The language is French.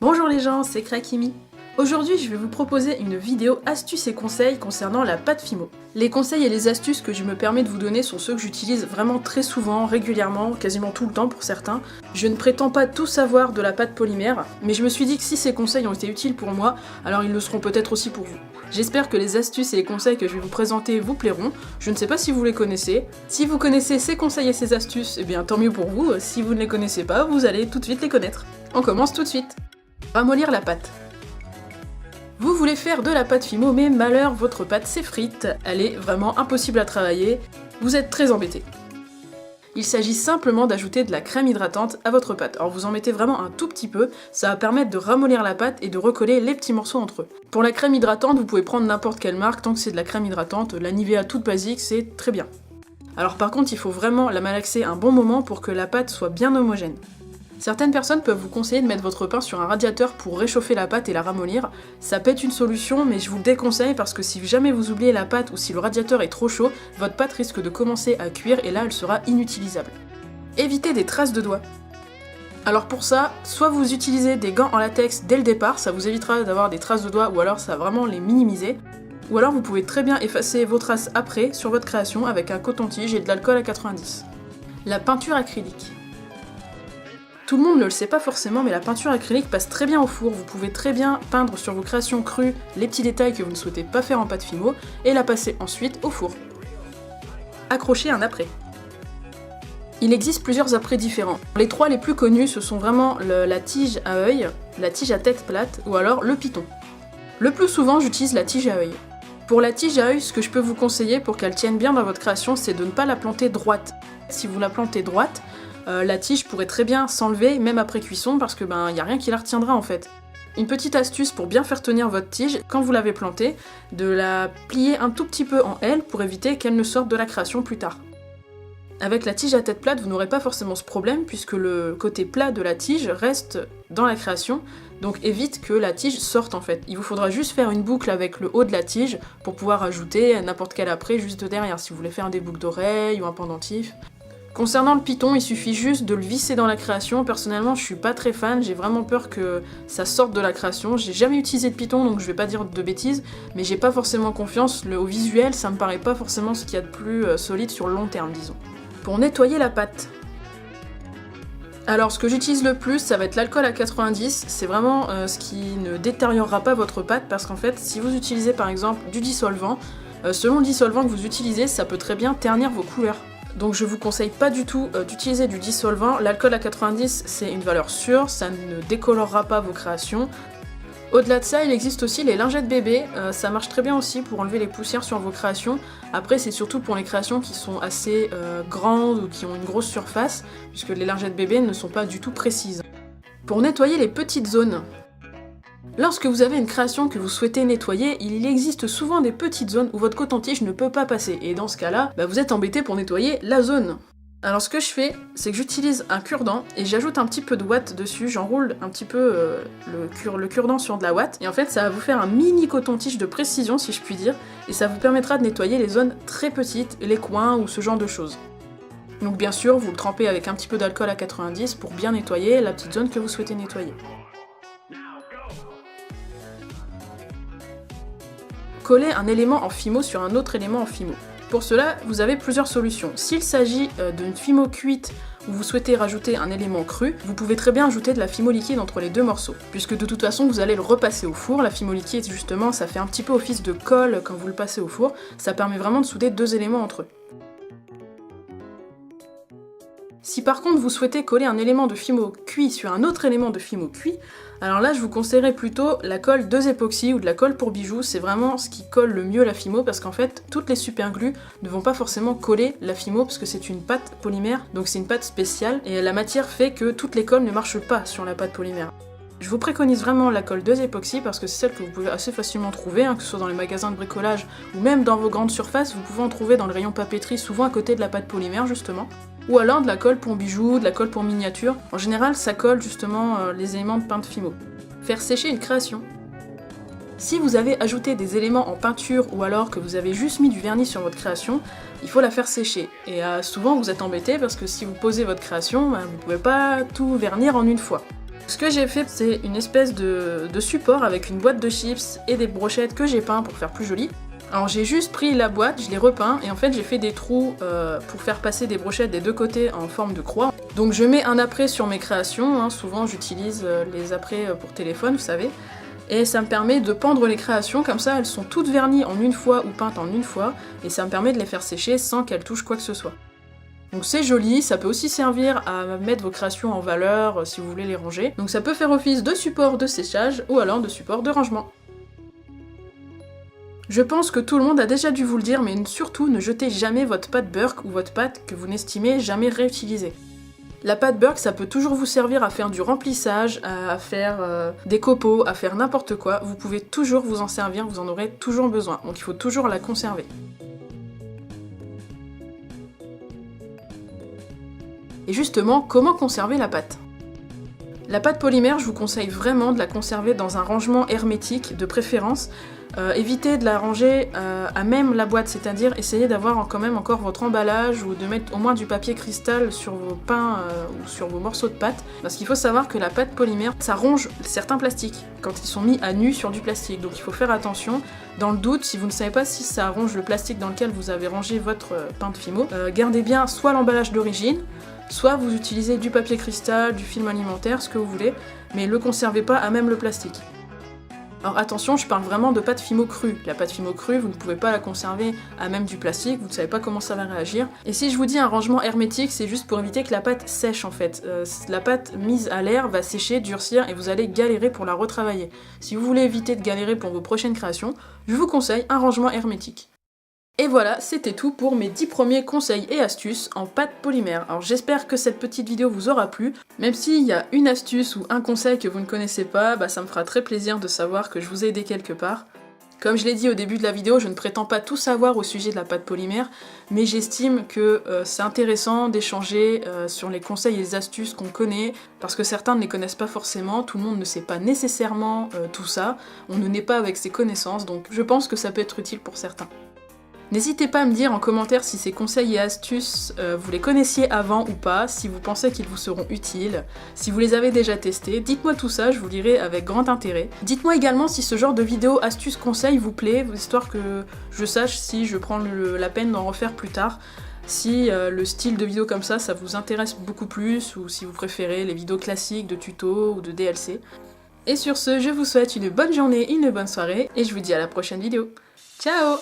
Bonjour les gens, c'est Krakimi. Aujourd'hui, je vais vous proposer une vidéo astuces et conseils concernant la pâte Fimo. Les conseils et les astuces que je me permets de vous donner sont ceux que j'utilise vraiment très souvent, régulièrement, quasiment tout le temps pour certains. Je ne prétends pas tout savoir de la pâte polymère, mais je me suis dit que si ces conseils ont été utiles pour moi, alors ils le seront peut-être aussi pour vous. J'espère que les astuces et les conseils que je vais vous présenter vous plairont. Je ne sais pas si vous les connaissez. Si vous connaissez ces conseils et ces astuces, eh bien tant mieux pour vous. Si vous ne les connaissez pas, vous allez tout de suite les connaître. On commence tout de suite. Ramollir la pâte. Vous voulez faire de la pâte Fimo, mais malheur, votre pâte s'effrite, elle est vraiment impossible à travailler, vous êtes très embêté. Il s'agit simplement d'ajouter de la crème hydratante à votre pâte. Alors vous en mettez vraiment un tout petit peu, ça va permettre de ramollir la pâte et de recoller les petits morceaux entre eux. Pour la crème hydratante, vous pouvez prendre n'importe quelle marque, tant que c'est de la crème hydratante, la Nivea toute basique, c'est très bien. Alors par contre, il faut vraiment la malaxer un bon moment pour que la pâte soit bien homogène. Certaines personnes peuvent vous conseiller de mettre votre pain sur un radiateur pour réchauffer la pâte et la ramollir. Ça peut être une solution, mais je vous le déconseille parce que si jamais vous oubliez la pâte ou si le radiateur est trop chaud, votre pâte risque de commencer à cuire et là elle sera inutilisable. Évitez des traces de doigts. Alors pour ça, soit vous utilisez des gants en latex dès le départ, ça vous évitera d'avoir des traces de doigts ou alors ça va vraiment les minimiser. Ou alors vous pouvez très bien effacer vos traces après sur votre création avec un coton-tige et de l'alcool à 90. La peinture acrylique. Tout le monde ne le sait pas forcément, mais la peinture acrylique passe très bien au four. Vous pouvez très bien peindre sur vos créations crues les petits détails que vous ne souhaitez pas faire en pâte Fimo et la passer ensuite au four. Accrocher un apprêt. Il existe plusieurs apprêts différents. Les trois les plus connus, ce sont vraiment la tige à œil, la tige à tête plate ou alors le piton. Le plus souvent, j'utilise la tige à œil. Pour la tige à œil, ce que je peux vous conseiller pour qu'elle tienne bien dans votre création, c'est de ne pas la planter droite. Si vous la plantez droite, la tige pourrait très bien s'enlever, même après cuisson, parce que y a rien qui la retiendra en fait. Une petite astuce pour bien faire tenir votre tige, quand vous l'avez plantée, de la plier un tout petit peu en L pour éviter qu'elle ne sorte de la création plus tard. Avec la tige à tête plate, vous n'aurez pas forcément ce problème, puisque le côté plat de la tige reste dans la création, donc évite que la tige sorte en fait. Il vous faudra juste faire une boucle avec le haut de la tige pour pouvoir ajouter n'importe quel apprêt juste derrière, si vous voulez faire des boucles d'oreilles ou un pendentif. Concernant le piton, il suffit juste de le visser dans la création. Personnellement, je suis pas très fan, j'ai vraiment peur que ça sorte de la création. J'ai jamais utilisé de piton, donc je vais pas dire de bêtises, mais j'ai pas forcément confiance. Au visuel, ça me paraît pas forcément ce qu'il y a de plus solide sur le long terme, disons. Pour nettoyer la pâte. Alors, ce que j'utilise le plus, ça va être l'alcool à 90. C'est vraiment ce qui ne détériorera pas votre pâte, parce qu'en fait, si vous utilisez par exemple du dissolvant, selon le dissolvant que vous utilisez, ça peut très bien ternir vos couleurs. Donc je vous conseille pas du tout d'utiliser du dissolvant. L'alcool à 90, c'est une valeur sûre, ça ne décolorera pas vos créations. Au-delà de ça, il existe aussi les lingettes bébés, ça marche très bien aussi pour enlever les poussières sur vos créations. Après, c'est surtout pour les créations qui sont assez grandes ou qui ont une grosse surface, puisque les lingettes bébés ne sont pas du tout précises. Pour nettoyer les petites zones. Lorsque vous avez une création que vous souhaitez nettoyer, il existe souvent des petites zones où votre coton-tige ne peut pas passer, et dans ce cas-là, vous êtes embêté pour nettoyer la zone. Alors ce que je fais, c'est que j'utilise un cure-dent et j'ajoute un petit peu de ouate dessus, j'enroule un petit peu le cure-dent sur de la ouate, et en fait ça va vous faire un mini coton-tige de précision si je puis dire, et ça vous permettra de nettoyer les zones très petites, les coins ou ce genre de choses. Donc bien sûr, vous le trempez avec un petit peu d'alcool à 90 pour bien nettoyer la petite zone que vous souhaitez nettoyer. Coller un élément en Fimo sur un autre élément en Fimo. Pour cela, vous avez plusieurs solutions. S'il s'agit d'une Fimo cuite où vous souhaitez rajouter un élément cru, vous pouvez très bien ajouter de la Fimo liquide entre les deux morceaux, puisque de toute façon vous allez le repasser au four. La Fimo liquide justement, ça fait un petit peu office de colle quand vous le passez au four, ça permet vraiment de souder deux éléments entre eux. Si par contre vous souhaitez coller un élément de Fimo cuit sur un autre élément de Fimo cuit, alors là je vous conseillerais plutôt la colle 2 époxy ou de la colle pour bijoux, c'est vraiment ce qui colle le mieux la Fimo parce qu'en fait toutes les super glues ne vont pas forcément coller la Fimo parce que c'est une pâte polymère, donc c'est une pâte spéciale et la matière fait que toutes les colles ne marchent pas sur la pâte polymère. Je vous préconise vraiment la colle 2 époxy parce que c'est celle que vous pouvez assez facilement trouver, que ce soit dans les magasins de bricolage ou même dans vos grandes surfaces, vous pouvez en trouver dans le rayon papeterie, souvent à côté de la pâte polymère justement. Ou alors de la colle pour bijoux, de la colle pour miniature. En général, ça colle justement les éléments de peintre Fimo. Faire sécher une création. Si vous avez ajouté des éléments en peinture ou alors que vous avez juste mis du vernis sur votre création, il faut la faire sécher. Et souvent vous êtes embêté parce que si vous posez votre création, vous ne pouvez pas tout vernir en une fois. Ce que j'ai fait, c'est une espèce de support avec une boîte de chips et des brochettes que j'ai peint pour faire plus joli. Alors j'ai juste pris la boîte, je l'ai repeint et en fait j'ai fait des trous pour faire passer des brochettes des deux côtés en forme de croix. Donc je mets un après sur mes créations, souvent j'utilise les après pour téléphone, vous savez. Et ça me permet de pendre les créations, comme ça elles sont toutes vernies en une fois ou peintes en une fois, et ça me permet de les faire sécher sans qu'elles touchent quoi que ce soit. Donc c'est joli, ça peut aussi servir à mettre vos créations en valeur si vous voulez les ranger. Donc ça peut faire office de support de séchage ou alors de support de rangement. Je pense que tout le monde a déjà dû vous le dire, mais surtout ne jetez jamais votre pâte Burke ou votre pâte que vous n'estimez jamais réutiliser. La pâte Burke, ça peut toujours vous servir à faire du remplissage, à faire des copeaux, à faire n'importe quoi. Vous pouvez toujours vous en servir, vous en aurez toujours besoin, donc il faut toujours la conserver. Et justement, comment conserver la pâte ? La pâte polymère, je vous conseille vraiment de la conserver dans un rangement hermétique, de préférence. Évitez de la ranger à même la boîte, c'est-à-dire essayez d'avoir quand même encore votre emballage ou de mettre au moins du papier cristal sur vos pains ou sur vos morceaux de pâte. Parce qu'il faut savoir que la pâte polymère, ça ronge certains plastiques quand ils sont mis à nu sur du plastique. Donc il faut faire attention. Dans le doute, si vous ne savez pas si ça ronge le plastique dans lequel vous avez rangé votre pain de Fimo, gardez bien soit l'emballage d'origine, soit vous utilisez du papier cristal, du film alimentaire, ce que vous voulez, mais ne le conservez pas à même le plastique. Alors attention, je parle vraiment de pâte Fimo crue. La pâte Fimo crue, vous ne pouvez pas la conserver à même du plastique, vous ne savez pas comment ça va réagir. Et si je vous dis un rangement hermétique, c'est juste pour éviter que la pâte sèche en fait. La pâte mise à l'air va sécher, durcir et vous allez galérer pour la retravailler. Si vous voulez éviter de galérer pour vos prochaines créations, je vous conseille un rangement hermétique. Et voilà, c'était tout pour mes 10 premiers conseils et astuces en pâte polymère. Alors j'espère que cette petite vidéo vous aura plu. Même s'il y a une astuce ou un conseil que vous ne connaissez pas, ça me fera très plaisir de savoir que je vous ai aidé quelque part. Comme je l'ai dit au début de la vidéo, je ne prétends pas tout savoir au sujet de la pâte polymère, mais j'estime que c'est intéressant d'échanger sur les conseils et les astuces qu'on connaît, parce que certains ne les connaissent pas forcément, tout le monde ne sait pas nécessairement tout ça, on ne naît pas avec ses connaissances, donc je pense que ça peut être utile pour certains. N'hésitez pas à me dire en commentaire si ces conseils et astuces, vous les connaissiez avant ou pas, si vous pensez qu'ils vous seront utiles, si vous les avez déjà testés, dites-moi tout ça, je vous lirai avec grand intérêt. Dites-moi également si ce genre de vidéo astuces conseils vous plaît, histoire que je sache si je prends la peine d'en refaire plus tard, si le style de vidéo comme ça vous intéresse beaucoup plus, ou si vous préférez les vidéos classiques de tutos ou de DLC. Et sur ce, je vous souhaite une bonne journée, une bonne soirée, et je vous dis à la prochaine vidéo. Ciao!